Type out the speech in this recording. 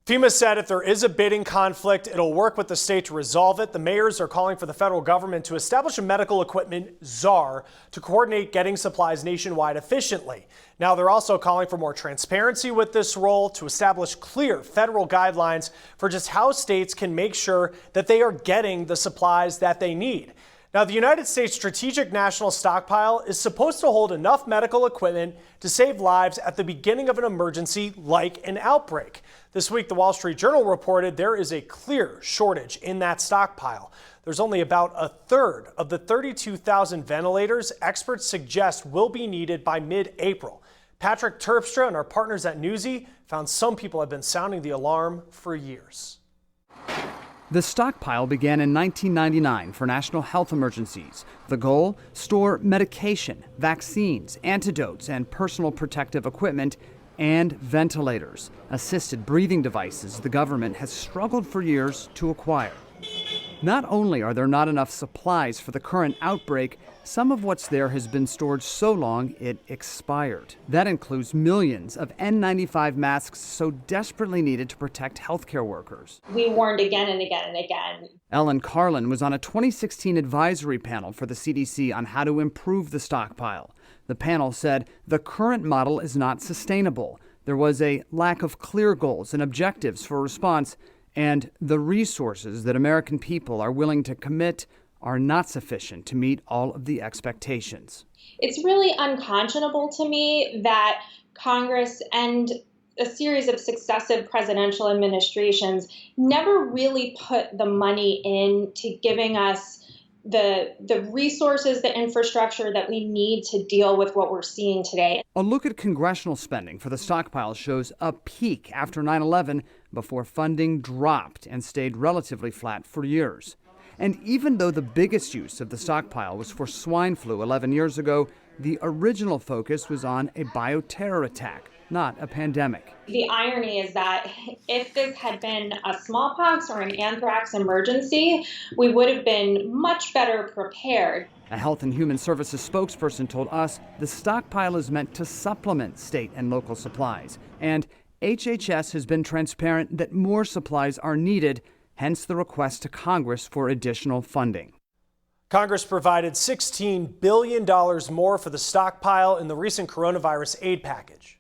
FEMA said if there is a bidding conflict, it'll work with the state to resolve it. The mayors are calling for the federal government to establish a medical equipment czar to coordinate getting supplies nationwide efficiently. Now, they're also calling for more transparency with this role, to establish clear federal guidelines for just how states can make sure that they are getting the supplies that they need. Now, the United States Strategic National Stockpile is supposed to hold enough medical equipment to save lives at the beginning of an emergency like an outbreak. This week, the Wall Street Journal reported there is a clear shortage in that stockpile. There's only about a third of the 32,000 ventilators experts suggest will be needed by mid-April. Patrick Terpstra and our partners at Newsy found some people have been sounding the alarm for years. The stockpile began in 1999 for national health emergencies. The goal? Store medication, vaccines, antidotes, and personal protective equipment, and ventilators, assisted breathing devices the government has struggled for years to acquire. Not only are there not enough supplies for the current outbreak, some of what's there has been stored so long it expired. That includes millions of N95 masks so desperately needed to protect healthcare workers. We warned again and again and again. Ellen Carlin was on a 2016 advisory panel for the CDC on how to improve the stockpile. The panel said the current model is not sustainable. There was a lack of clear goals and objectives for response, and the resources that American people are willing to commit are not sufficient to meet all of the expectations. It's really unconscionable to me that Congress and a series of successive presidential administrations never really put the money into giving us the resources, the infrastructure that we need to deal with what we're seeing today. A look at congressional spending for the stockpile shows a peak after 9/11 before funding dropped and stayed relatively flat for years. And even though the biggest use of the stockpile was for swine flu 11 years ago, the original focus was on a bioterror attack, not a pandemic. The irony is that if this had been a smallpox or an anthrax emergency, we would have been much better prepared. A Health and Human Services spokesperson told us the stockpile is meant to supplement state and local supplies. And HHS has been transparent that more supplies are needed, hence the request to Congress for additional funding. Congress provided $16 billion more for the stockpile in the recent coronavirus aid package.